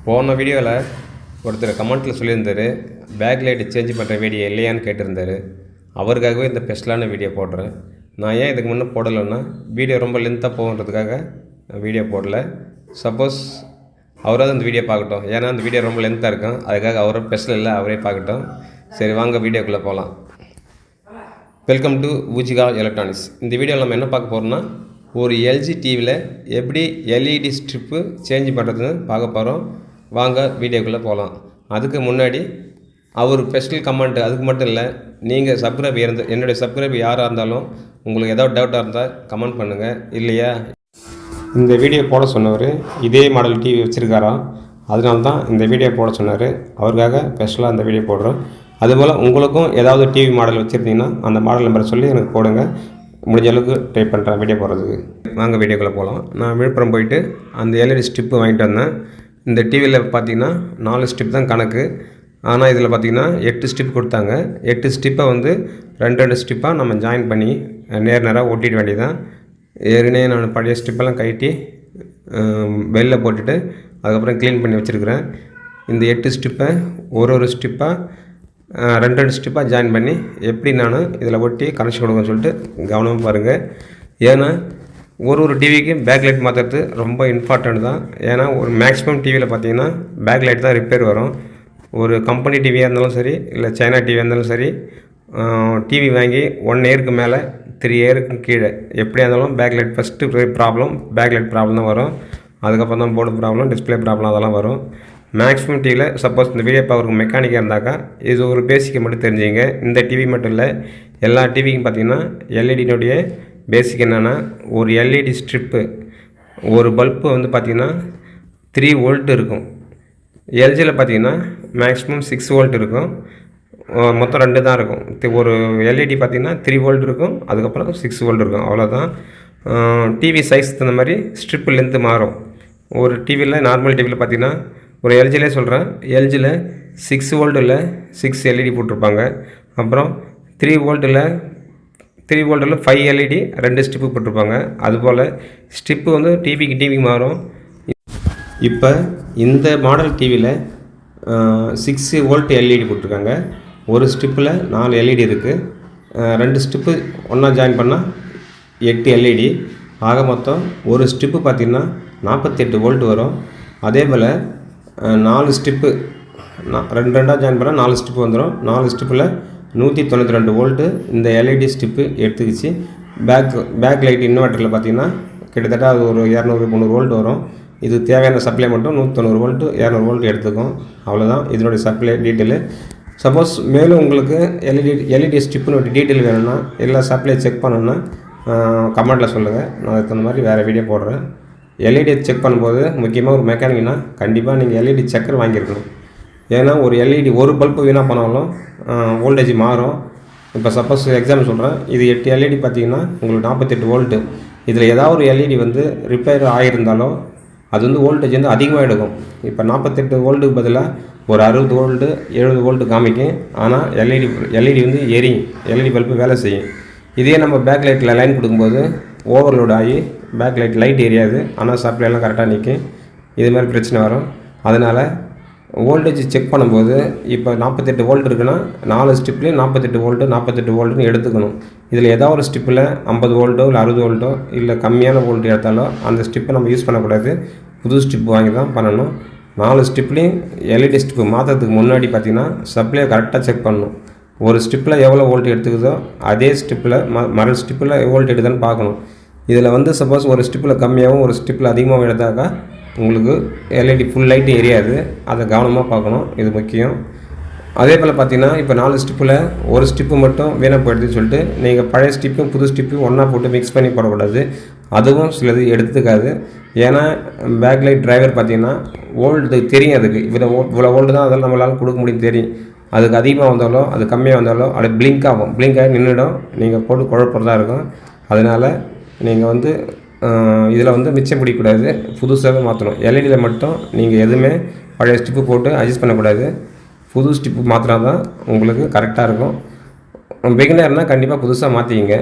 போன வீடியோவில் ஒருத்தர் கமெண்ட்டில் சொல்லியிருந்தார், பேக்லைட் சேஞ்ச் பண்ணுற வீடியோ இல்லையான்னு கேட்டிருந்தார். அவருக்காகவே இந்த ஸ்பெஷலான வீடியோ போடுறேன். நான் ஏன் இதுக்கு முன்னே போடலைன்னா, வீடியோ ரொம்ப லென்த்தாக போகுன்றதுக்காக வீடியோ போடல. சப்போஸ் அவராவது அந்த வீடியோ பார்க்கட்டும், ஏன்னா அந்த வீடியோ ரொம்ப லென்த்தாக இருக்கும். அதுக்காக அவரும் ஸ்பெஷல் இல்லை, அவரே பார்க்கட்டும். சரி, வாங்க வீடியோக்குள்ளே போகலாம். Welcome to Poojika electronics. இந்த வீடியோவில் நம்ம என்ன பார்க்க போகிறோம்னா, ஒரு எல்ஜி டிவியில் எப்படி எல்இடி ஸ்ட்ரிப்பு சேஞ்ச் பண்ணுறதுன்னு பார்க்க போகிறோம். வாங்க வீடியோக்குள்ளே போகலாம். அதுக்கு முன்னாடி அவர் ஸ்பெஷல் கமெண்ட் அதுக்கு மட்டும் இல்லை, நீங்கள் சப்ஸ்கிரைப் என்னுடைய சப்ஸ்கிரைப் யாராக இருந்தாலும் உங்களுக்கு ஏதாவது டவுட்டாக இருந்தால் கமெண்ட் பண்ணுங்கள். இல்லையா, இந்த வீடியோ போட சொன்னவர் இதே மாடல் டிவி வச்சுருக்காராம், அதனால தான் இந்த வீடியோ போட சொன்னார். அவருக்காக ஸ்பெஷலாக இந்த வீடியோ போடுறோம். அதுபோல் உங்களுக்கும் ஏதாவது டிவி மாடல் வச்சுருந்தீங்கன்னா அந்த மாடல் நம்பரை சொல்லி எனக்கு போடுங்க. முடிஞ்ச அளவுக்கு ட்ரை பண்ணுறேன் வீடியோ போடுறதுக்கு. வாங்க வீடியோக்குள்ளே போகலாம். நான் விழுப்புரம் போயிட்டு அந்த எல்இடி ஸ்ட்ரிப்பு வாங்கிட்டு வந்தேன். இந்த டிவியில் பார்த்திங்கன்னா 4 ஸ்ட்ரிப் தான் கணக்கு. ஆனால் இதில் பார்த்திங்கன்னா 8 ஸ்ட்ரிப் கொடுத்தாங்க. 8 ஸ்ட்ரிப்பை வந்து 2 ஸ்ட்ரிப்பாக நம்ம ஜாயின் பண்ணி நேராக ஒட்டிட வேண்டியதான். ஏற்கனவே நான் பழைய ஸ்ட்ரிப்பெல்லாம் கட்டி வெளில போட்டுட்டு அதுக்கப்புறம் க்ளீன் பண்ணி வச்சுருக்கிறேன். இந்த 8 ஸ்ட்ரிப்பை ஒரு ஸ்ட்ரிப்பாக 2 ஸ்ட்ரிப்பாக ஜாயின் பண்ணி எப்படி நான் இதில் ஒட்டி கனெக்ஷன் கொடுக்கணும்னு சொல்லிட்டு கவனமாக பாருங்கள். ஏன்னா ஒரு டிவிக்கு பேக்லைட் மாற்றுறது ரொம்ப இம்பார்ட்டண்ட் தான். ஏன்னா ஒரு மேக்ஸிமம் டிவியில் பார்த்தீங்கன்னா பேக்லைட் தான் ரிப்பேர் வரும். ஒரு கம்பெனி டிவியாக இருந்தாலும் சரி, இல்லை சைனா டிவியாக இருந்தாலும் சரி, டிவி வாங்கி 1 இயருக்கு மேலே 3 இயருக்கு கீழே எப்படியா இருந்தாலும் பேக்லைட் ஃபஸ்ட்டு பேக்லைட் ப்ராப்ளம் தான் வரும். அதுக்கப்புறம் தான் போர்டு ப்ராப்ளம், டிஸ்பிளே ப்ராப்ளம் அதெல்லாம் வரும். மேக்ஸிமம் டிவியில் சப்போஸ் இந்த வீடியோ பார்க்குறவங்க மெக்கானிக்காக இருந்தாக்கா இது ஒரு பேசிக்கை மட்டும் தெரிஞ்சுங்க. இந்த டிவி மட்டும் இல்லை, எல்லா டிவிக்கும் பார்த்திங்கன்னா எல்இடினுடைய பேசிக் என்னென்னா, ஒரு எல்இடி ஸ்ட்ரிப்பு ஒரு பல்பு வந்து பார்த்திங்கன்னா 3 வோல்ட் இருக்கும். எல்ஜியில் பார்த்திங்கன்னா மேக்ஸிமம் 6 வோல்ட் இருக்கும். மொத்தம் 2 தான் இருக்கும். ஒரு எல்இடி பார்த்திங்கன்னா 3 வோல்ட் இருக்கும், அதுக்கப்புறம் 6 வோல்ட் இருக்கும், அவ்வளோதான். டிவி சைஸ் தகுந்த மாதிரி ஸ்ட்ரிப்பு லென்த்து மாறும். ஒரு டிவியில் நார்மல் டிவியில் பார்த்திங்கன்னா ஒரு எல்ஜிலே சொல்கிறேன், எல்ஜியில் 6 வோல்ட்டில் 6 எல்இடி போட்டிருப்பாங்க. அப்புறம் 3 வோல்ட்டில் 5 எல்இடி 2 ஸ்ட்ரிப்பு போட்டிருப்பாங்க. அதுபோல் ஸ்ட்ரிப்பு வந்து டிவிக்கு மாறும். இப்போ இந்த மாடல் டிவியில் 6 வோல்ட் எல்இடி போட்டிருக்காங்க. ஒரு ஸ்ட்ரிப்பில் 4 எல்இடி இருக்குது. 2 ஸ்ட்ரிப்பு ஒன்றா ஜாயின் பண்ணால் 8 எல்இடி. ஆக மொத்தம் ஒரு ஸ்ட்ரிப்பு பார்த்திங்கன்னா 48 வோல்ட் வரும். அதே போல் 4 ஸ்ட்ரிப்பு 2 ஜாயின் பண்ணால் 4 ஸ்ட்ரிப்பு வந்துடும். 4 ஸ்ட்ரிப்பில் 192 வோல்ட்டு இந்த எல்இடி ஸ்ட்ரிப்பு எடுத்துக்கிச்சு. பேக் லைட் இன்வெர்ட்டரில் பார்த்திங்கன்னா கிட்டத்தட்ட அது ஒரு 200-300 வோல்ட் வரும். இது தேவையான சப்ளை மட்டும் 190 வோல்ட்டு 200 வோல்ட் எடுத்துக்கும். அவ்வளோதான் இதனுடைய சப்ளை டீட்டெயிலு. சப்போஸ் மேலும் உங்களுக்கு எல்இடி ஸ்ட்ரிப்புன்னு டீட்டெயில் வேணும்னா, இல்லை சப்ளை செக் பண்ணணுன்னா கமெண்ட்டில் சொல்லுங்கள். நான் அதுக்கு தகுந்த மாதிரி வேறு வீடியோ போடுறேன். எல்இடி செக் பண்ணும்போது முக்கியமாக ஒரு மெக்கானிக்னா கண்டிப்பாக நீங்கள் எல்இடி செக்கர் வாங்கியிருக்கணும். ஏன்னா ஒரு எல்இடி ஒரு பல்பு வீணாக போனாலும் வோல்டேஜ் மாறும். இப்போ சப்போஸ் எக்ஸாம்பிள் சொல்கிறேன், இது 8 எல்இடி பார்த்திங்கன்னா உங்களுக்கு 48 வோல்ட்டு. இதில் ஏதாவது ஒரு எல்இடி வந்து ரிப்பேர் ஆகியிருந்தாலோ அது வந்து வோல்டேஜ் வந்து அதிகமாக எடுக்கும். இப்போ 48 வோல்ட்டுக்கு பதிலாக ஒரு 60 வோல்ட்டு 70 வோல்ட்டு காமிக்கும். ஆனால் எல்இடி வந்து எரியும், எல்இடி பல்பு வேலை செய்யும். இதே நம்ம பேக் லைட்டில் லைன் கொடுக்கும்போது ஓவர்லோட் ஆகி பேக் லைட் எரியாது, ஆனால் சப்ளைலாம் கரெக்டாக நிற்கும். இது மாதிரி பிரச்சனை வரும். அதனால் வோல்டேஜ் செக் பண்ணும்போது இப்போ 48 வோல்ட் இருக்குன்னா 4 ஸ்ட்ரிப்லேயும் 48 வோல்ட்டுன்னு எடுத்துக்கணும். இதில் ஏதாவது ஒரு ஸ்ட்ரிப்பில் 50 வோல்ட்டோ இல்லை 60 வோல்ட்டோ இல்லை கம்மியான வோல்ட் எடுத்தாலோ அந்த ஸ்ட்ரிப்பை நம்ம யூஸ் பண்ணக்கூடாது. புது ஸ்ட்ரிப் வாங்கி தான் பண்ணணும். 4 ஸ்ட்ரிப்லேயும் எல்இடி ஸ்ட்ரிப்பு மாற்றுறதுக்கு முன்னாடி பார்த்திங்கன்னா சப்ளையை கரெக்டாக செக் பண்ணணும். ஒரு ஸ்ட்ரிப்பில் எவ்வளோ வோல்ட் எடுத்துக்குதோ அதே ஸ்ட்ரிப்பில் மறு ஸ்ட்ரிப்பில் வோல்ட் எடுக்குதான்னு பார்க்கணும். இதில் வந்து சப்போஸ் ஒரு ஸ்ட்ரிப்பில் கம்மியாகவும் ஒரு ஸ்ட்ரிப்பில் அதிகமாகவும் எடுத்தாக்கா உங்களுக்கு எல்இடி ஃபுல் லைட்டு எரியாது. அதை கவனமாக பார்க்கணும், இது முக்கியம். அதே போல் பார்த்திங்கன்னா இப்போ 4 ஸ்ட்ரிப்பில் ஒரு ஸ்ட்ரிப்பு மட்டும் வீணாக போயிடுதுன்னு சொல்லிட்டு நீங்கள் பழைய ஸ்ட்ரிப்பும் புது ஸ்ட்ரிப்பும் ஒன்றா போட்டு மிக்ஸ் பண்ணி போடக்கூடாது. அதுவும் சிலது எடுத்துக்காது. ஏன்னா பேக்லைட் டிரைவர் பார்த்திங்கன்னா வோல்ட்டு தெரியும், அதுக்கு இவ்வளோ வோல்ட்டு தான் அதெல்லாம் நம்மளால் கொடுக்க முடியும் தெரியும். அதுக்கு அதிகமாக வந்தாலோ அது கம்மியாக வந்தாலோ அது பிளிங்க் ஆகி நின்றுடும். நீங்கள் போட்டு குழப்பறதா இருக்கும். அதனால் நீங்கள் வந்து இதில் வந்து மிச்சம் பிடிக்கக்கூடாது, புதுசாகவே மாற்றணும். எல்இடியில் மட்டும் நீங்கள் எதுவுமே பழைய ஸ்ட்ரிப்பு போட்டு அட்ஜஸ்ட் பண்ணக்கூடாது. புது ஸ்ட்ரிப்பு மாற்றினா தான் உங்களுக்கு கரெக்டாக இருக்கும். பிகினர்னால் கண்டிப்பாக புதுசாக மாற்றிக்கிங்க.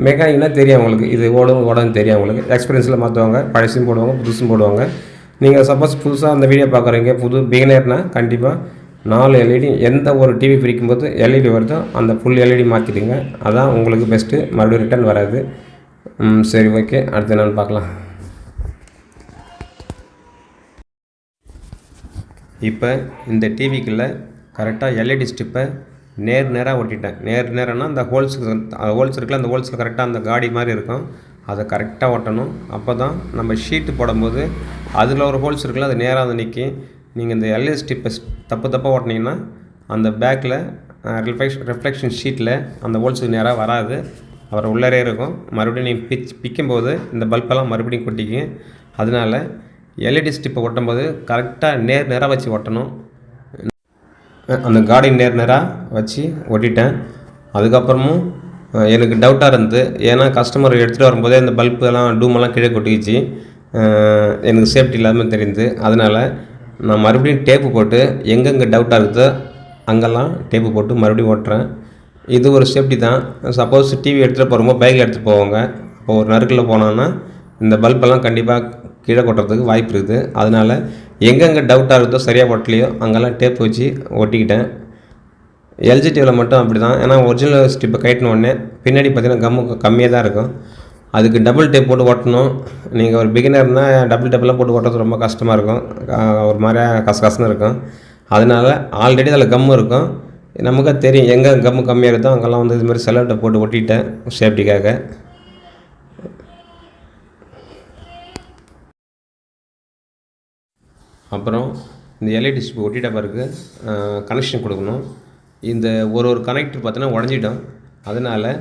மெக்கானிக்னால் தெரியும் உங்களுக்கு, இது ஓடான்னு தெரியும் உங்களுக்கு. எக்ஸ்பீரியன்ஸில் மாற்றுவாங்க, பழசும் போடுவாங்க, புதுசும் போடுவாங்க. நீங்கள் சப்போஸ் புதுசாக அந்த வீடியோ பார்க்குறீங்க, புது பிகினர்னால் கண்டிப்பாக 4 எல்இடி எந்த ஒரு டிவி பிரிக்கும்போது எல்இடி வருதோ அந்த ஃபுல் எல்இடி மாற்றிடுங்க. அதான் உங்களுக்கு பெஸ்ட்டு, மறுபடியும் ரிட்டர்ன் வராது. சரி, ஓகே, அடுத்து என்னென்னு பார்க்கலாம். இப்போ இந்த டிவிக்குள்ளே கரெக்டாக எல்இடி ஸ்டிப்பை நேராக ஒட்டிட்டேன். நேரம்னா அந்த ஹோல்ஸ் இருக்குல்ல, அந்த ஹோல்ஸில் கரெக்டாக அந்த காடி மாதிரி இருக்கும், அதை கரெக்டாக ஒட்டணும். அப்போ தான் நம்ம ஷீட்டு போடும்போது அதில் ஒரு ஹோல்ஸ் இருக்குல்ல, அது நேராக வந்து நிற்கும். நீங்கள் இந்த எல்இடி ஸ்டிப்பை தப்பாக ஓட்டினீங்கன்னா அந்த பேக்கில் ரிஃப்ளெக்ஷன் ஷீட்டில் அந்த ஹோல்ஸுக்கு நேராக வராது, அப்புறம் உள்ளரே இருக்கும். மறுபடியும் நீங்கள் பிக்கும்போது இந்த பல்பெல்லாம் மறுபடியும் கொட்டிக்கும். அதனால் எல்இடி ஸ்டிப்பை ஒட்டும்போது கரெக்டாக நேராக வச்சு ஒட்டணும். அந்த காடி நேராக வச்சு ஒட்டிட்டேன். அதுக்கப்புறமும் எனக்கு டவுட்டாக இருந்தது, ஏன்னா கஸ்டமர் எடுத்துகிட்டு வரும்போதே இந்த பல்பெல்லாம் டூமெல்லாம் கீழே கொட்டிக்கிச்சு. எனக்கு சேஃப்டி இல்லாமல் தெரியுது. அதனால் நான் மறுபடியும் டேப்பு போட்டு எங்கெங்கே டவுட்டாக இருக்குதோ அங்கெல்லாம் டேப்பு போட்டு மறுபடியும் ஓட்டுறேன். இது ஒரு சேஃப்டி தான். சப்போஸ் டிவி எடுத்துகிட்டு போகும்போது பைக்கில் எடுத்துகிட்டு போவாங்க, இப்போ ஒரு நறுக்கில் போனோன்னா இந்த பல்பெல்லாம் கண்டிப்பாக கீழே கொட்டுறதுக்கு வாய்ப்பு இருக்குது. அதனால் எங்கெங்கே டவுட்டாக இருக்குதோ சரியாக ஒட்டலையோ அங்கெல்லாம் டேப் வச்சு ஒட்டிக்கிட்டேன். எல்ஜி டிவியில் மட்டும் அப்படி தான். ஏன்னா ஒரிஜினல் ஸ்டிப்பை கட்டின உடனே பின்னாடி பார்த்திங்கன்னா கம்மு கம்மியாக தான் இருக்கும். அதுக்கு டபுள் டேப் போட்டு ஒட்டணும். நீங்கள் ஒரு பிகினர்னால் டபுள் டேப்லாம் போட்டு ஒட்டுறது ரொம்ப கஷ்டமாக இருக்கும், ஒரு மாதிரியா கசகசன்னு இருக்கும். அதனால் ஆல்ரெடி அதில் கம்மு இருக்கும், நமக்கு தெரியும் எங்கே கம்மு கம்மியாக இருக்குதோ அங்கெல்லாம் வந்து இதுமாதிரி செல்லோ டேப் போட்டு ஒட்டிட்டேன் சேஃப்டிக்காக. அப்புறம் இந்த எல்இடி ஸ்டிப் ஒட்டிட்ட பிறகு கனெக்ஷன் கொடுக்கணும். இந்த ஒரு கனெக்டர் பார்த்தீங்கன்னா உடஞ்சிட்டோம். அதனால்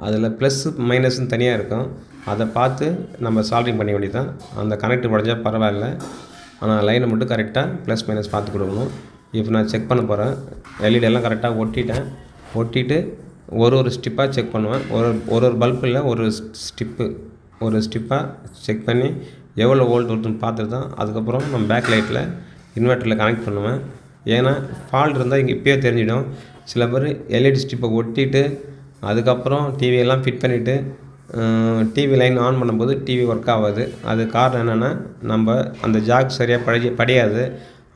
அதில் ப்ளஸ்ஸு மைனஸ்ன்னு தனியாக இருக்கும், அதை பார்த்து நம்ம சால்ட்ரிங் பண்ண வேண்டியது தான். அந்த கனெக்டர் உடஞ்சால் பரவாயில்ல, ஆனால் லைனை மட்டும் கரெக்டாக ப்ளஸ் மைனஸ் பார்த்து கொடுக்கணும். இப்போ நான் செக் பண்ண போகிறேன். எல்இடியெல்லாம் கரெக்டாக ஒட்டிட்டு ஒரு ஸ்டிப்பாக செக் பண்ணுவேன். ஒரு பல்பில் ஒரு ஸ்டிப்பாக செக் பண்ணி எவ்வளோ வோல்ட் வருதுன்னு பார்த்துட்டு தான் அதுக்கப்புறம் நம்ம பேக் லைட்டில் இன்வெர்ட்டரில் கனெக்ட் பண்ணுவேன். ஏன்னா ஃபால்ட் இருந்தால் இங்கே இப்போயே தெரிஞ்சிடும். சில பேர் எல்இடி ஸ்டிப்பை ஒட்டிட்டு அதுக்கப்புறம் டிவியெல்லாம் ஃபிட் பண்ணிவிட்டு டிவி லைன் ஆன் பண்ணும்போது டிவி ஒர்க் ஆகாது. அது காரணம் என்னென்னா நம்ம அந்த ஜாக் சரியாக படியாது.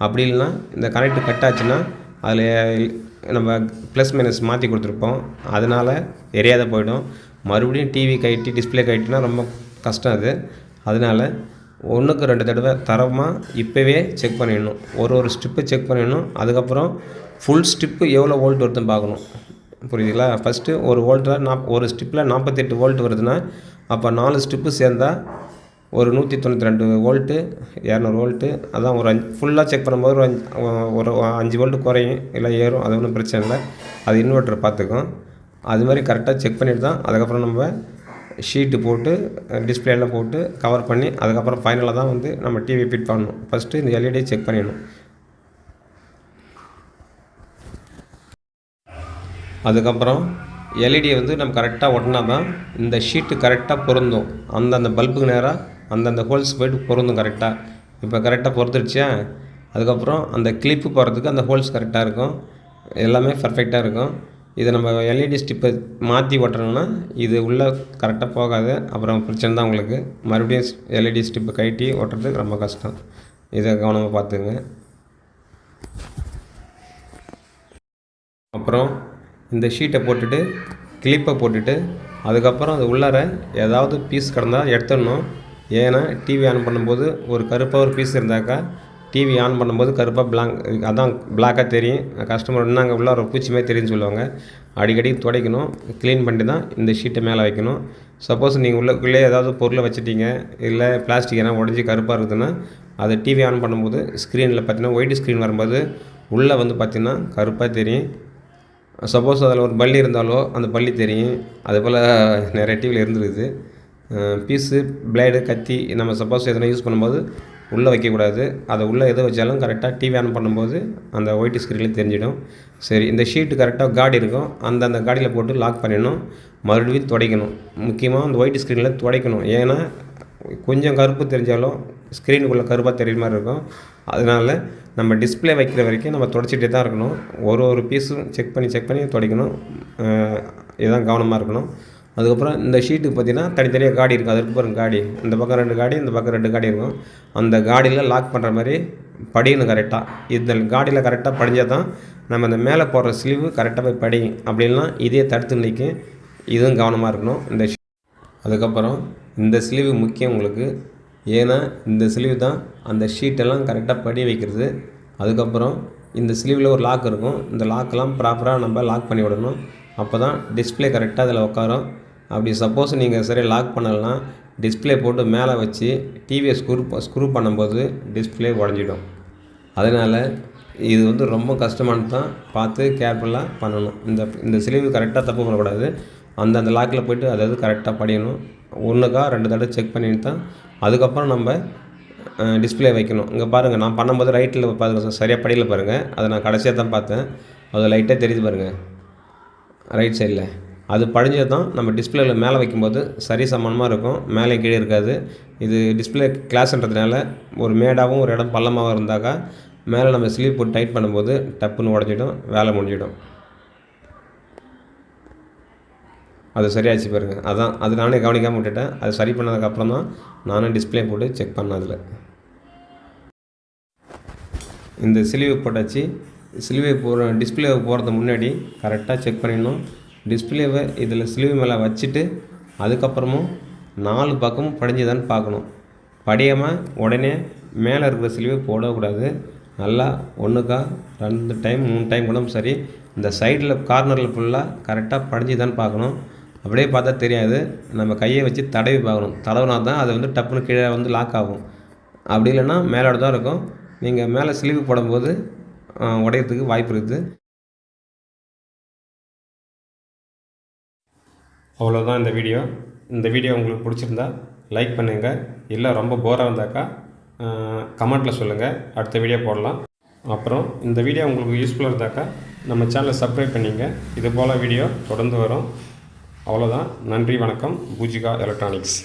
அப்படி இல்லைன்னா இந்த கனெக்ட் கட் ஆச்சுன்னா அதில் நம்ம ப்ளஸ் மைனஸ் மாற்றி கொடுத்துருப்போம், அதனால் எரியாத போயிடும். மறுபடியும் டிவி கழட்டி டிஸ்பிளே கழட்டினா ரொம்ப கஷ்டம் அது. அதனால் 1க்கு 2 தடவை தரமாக இப்போவே செக் பண்ணிடணும். ஒரு ஸ்டிப்பு செக் பண்ணிடணும். அதுக்கப்புறம் ஃபுல் ஸ்டிப்பு எவ்வளோ வோல்ட் வருதுன்னு பார்க்கணும். புரியுதுங்களா? ஃபஸ்ட்டு ஒரு ஸ்டிப்பில் 48 வோல்ட் வருதுன்னா அப்போ 4 ஸ்டிப்பு சேர்ந்தால் ஒரு 192 வோல்ட்டு 200 வோல்ட்டு. அதான் ஒரு ஃபுல்லாக செக் பண்ணும்போது ஒரு 5 வோல்ட்டு குறையும், இல்லை ஏறும், அது ஒன்றும் பிரச்சனை இல்லை. அது இன்வெர்ட்டர் பார்த்துக்கும். அது மாதிரி கரெக்டாக செக் பண்ணிட்டு தான் அதுக்கப்புறம் நம்ம ஷீட்டு போட்டு டிஸ்பிளேலாம் போட்டு கவர் பண்ணி அதுக்கப்புறம் ஃபைனலாக தான் வந்து நம்ம டிவி ஃபிட் பண்ணணும். ஃபஸ்ட்டு இந்த எல்இடியை செக் பண்ணிடணும். அதுக்கப்புறம் எல்இடியை வந்து நம்ம கரெக்டாக ஒட்டினா தான் இந்த ஷீட்டு கரெக்டாக பொருந்தும். அந்தந்த பல்புக்கு நேராக அந்தந்த ஹோல்ஸ் போய்ட்டு பொருந்தும் கரெக்டாக. இப்போ கரெக்டாக பொறுத்துடுச்சா, அதுக்கப்புறம் அந்த கிளிப்பு போகிறதுக்கு அந்த ஹோல்ஸ் கரெக்டாக இருக்கும், எல்லாமே பர்ஃபெக்டாக இருக்கும். இதை நம்ம எல்இடி ஸ்டிப்பை மாற்றி ஓட்டுறோம்னா இது உள்ளே கரெக்டாக போகாது, அப்புறம் பிரச்சனை தான் உங்களுக்கு. மறுபடியும் எல்இடி ஸ்டிப்பை கழட்டி ஓட்டுறதுக்கு ரொம்ப கஷ்டம். இதை கவனமாக பார்த்துங்க. அப்புறம் இந்த ஷீட்டை போட்டுட்டு கிளிப்பை போட்டுட்டு அதுக்கப்புறம் அது உள்ளார ஏதாவது பீஸ் கிடந்தால் எடுத்துடணும். ஏன்னா டிவி ஆன் பண்ணும்போது ஒரு கருப்பாக ஒரு பீஸ் இருந்தாக்கா டிவி ஆன் பண்ணும்போது கருப்பாக அதான் பிளாக்காக தெரியும். கஸ்டமர் இன்னும் அங்கே உள்ள ஒரு பூச்சி மாதிரி தெரியும்னு சொல்லுவாங்க. அடிக்கடி துடைக்கணும், க்ளீன் பண்ணிட்டு தான் இந்த ஷீட்டை மேலே வைக்கணும். சப்போஸ் நீங்கள் உள்ளே ஏதாவது பொருளை வச்சுட்டீங்க, இல்லை பிளாஸ்டிக் எல்லாம் உடஞ்சி கருப்பாக இருக்குதுன்னா அதை டிவி ஆன் பண்ணும்போது ஸ்க்ரீனில் பார்த்தீங்கன்னா ஒயிட் ஸ்க்ரீன் வரும்போது உள்ளே வந்து பார்த்திங்கன்னா கருப்பாக தெரியும். சப்போஸ் அதில் ஒரு பல்லி இருந்தாலோ அந்த பல்லி தெரியும். அதுபோல் நிறைய டிவியில் இருந்துருக்குது. பீஸு, பிளேடு, கத்தி நம்ம சப்போஸ் எதனா யூஸ் பண்ணும்போது உள்ளே வைக்கக்கூடாது. அதை உள்ளே எது வச்சாலும் கரெக்டாக டிவி ஆன் பண்ணும்போது அந்த ஒயிட் ஸ்க்ரீனில் தெரிஞ்சிடும். சரி, இந்த ஷீட்டு கரெக்டாக காடி இருக்கும், அந்த காடியில் போட்டு லாக் பண்ணிடணும். மறுபடியும் துடைக்கணும். முக்கியமாக அந்த ஒயிட் ஸ்க்ரீனில் துடைக்கணும். ஏன்னா கொஞ்சம் கருப்பு தெரிஞ்சாலும் ஸ்க்ரீனுக்குள்ளே கருப்பாக தெரியுற மாதிரி இருக்கும். அதனால் நம்ம டிஸ்பிளே வைக்கிற வரைக்கும் நம்ம துடைச்சிட்டே தான் இருக்கணும். ஒரு பீஸும் செக் பண்ணி துடைக்கணும். இதுதான் கவனமாக இருக்கணும். அதுக்கப்புறம் இந்த ஷீட்டுக்கு பார்த்திங்கன்னா தனித்தனியாக காடி இருக்கும். அதுக்கு பாருங்க காடி, இந்த பக்கம் 2 காடி, இந்த பக்கம் 2 காடி இருக்கும். அந்த காடியில் லாக் பண்ணுற மாதிரி படியணும் கரெக்டாக. இந்த காடியில் கரெக்டாக படிஞ்சால் தான் நம்ம அந்த மேலே போடுற ஸ்லீவு கரெக்டாக போய் படியும். அப்படி இல்லைனா இதே தடுத்து நிற்கும். இதுவும் கவனமாக இருக்கணும். அதுக்கப்புறம் இந்த ஸ்லீவு முக்கியம் உங்களுக்கு. ஏன்னா இந்த ஸ்லீவ் தான் அந்த ஷீட்டெல்லாம் கரெக்டாக படி வைக்கிறது. அதுக்கப்புறம் இந்த ஸ்லீவில் ஒரு லாக் இருக்கும். இந்த லாக்கெல்லாம் ப்ராப்பராக நம்ம லாக் பண்ணி விடணும். அப்போ தான் டிஸ்பிளே கரெக்டாக அதில் உட்காரும். அப்படி சப்போஸ் நீங்கள் சரியாக லாக் பண்ணலைன்னா டிஸ்பிளே போட்டு மேலே வச்சு டிவியை ஸ்க்ரூ பண்ணும்போது டிஸ்பிளே உடஞ்சிடும். அதனால் இது வந்து ரொம்ப கஷ்டமானது தான். பார்த்து கேர்ஃபுல்லாக பண்ணணும். இந்த ஸ்லீவ் கரெக்டாக தப்பு பண்ணக்கூடாது. அந்த லாக்கில் போய்ட்டு அதாவது கரெக்டாக படியணும். 1க்கா 2 தடவை செக் பண்ணிட்டு தான் அதுக்கப்புறம் நம்ம டிஸ்பிளே வைக்கணும். இங்கே பாருங்கள், நான் பண்ணும்போது ரைட்டில் பாருங்கள் சரியாக படியில் பாருங்கள். அதை நான் கடைசியாக தான் பார்த்தேன். அது லைட்டாக தெரியுது பாருங்கள் ரைட் சைடில். அது படிஞ்சது தான் நம்ம டிஸ்பிளேயில் மேலே வைக்கும்போது சரி சமமாக இருக்கும். மேலே கீழே இருக்காது. இது டிஸ்பிளே கிளாஸ்ன்றதுனால ஒரு மேடாகவும் ஒரு இடம் பள்ளமாகவும் இருந்தாக்கா மேலே நம்ம ஸ்லீவ் போட்டு டைட் பண்ணும்போது டப்புன்னு உடஞ்சிடும், வேலை முடிஞ்சிடும். அது சரியாச்சு பாருங்கள். அது நானே கவனிக்காமல் விட்டுட்டேன். அது சரி பண்ணதுக்கப்புறம் தான் நானும் டிஸ்பிளே போட்டு செக் பண்ணேன். அதில் இந்த ஸ்லீவ் போட்டாச்சு. டிஸ்பிளே போகிறதுக்கு முன்னாடி கரெக்டாக செக் பண்ணிடணும். டிஸ்பிளேவை இதில் ஸ்லீவ் மேலே வச்சுட்டு அதுக்கப்புறமும் 4 பக்கமும் படிஞ்சுதான்னு பார்க்கணும். படியாமல் உடனே மேலே இருக்கிற ஸ்லீவை போடக்கூடாது. நல்லா 1க்கா 2 டைம் 3 டைம் கூட சரி இந்த சைடில் கார்னரில் ஃபுல்லாக கரெக்டாக படிஞ்சுதான்னு பார்க்கணும். அப்படியே பார்த்தா தெரியாது. நம்ம கையை வச்சு தடவி பார்க்கணும். தடவினா தான் அது வந்து டப்புன்னு கீழே வந்து லாக் ஆகும். அப்படி இல்லைன்னா மேலோட தான் இருக்கும். நீங்கள் மேலே ஸ்லீவ் போடும்போது உடையிறதுக்கு வாய்ப்பு இருக்குது. அவ்வளோதான் இந்த வீடியோ. இந்த வீடியோ உங்களுக்கு பிடிச்சிருந்தா லைக் பண்ணுங்கள். இல்லை ரொம்ப போராக இருந்தாக்கா கமெண்ட்டில் சொல்லுங்கள், அடுத்த வீடியோ போடலாம். அப்புறம் இந்த வீடியோ உங்களுக்கு யூஸ்ஃபுல்லாக இருந்தாக்கா நம்ம சேனலை சப்ஸ்கிரைப் பண்ணிங்க. இது போல் வீடியோ தொடர்ந்து வரும். அவ்வளோதான். நன்றி, வணக்கம். பூஜிகா எலக்ட்ரானிக்ஸ்.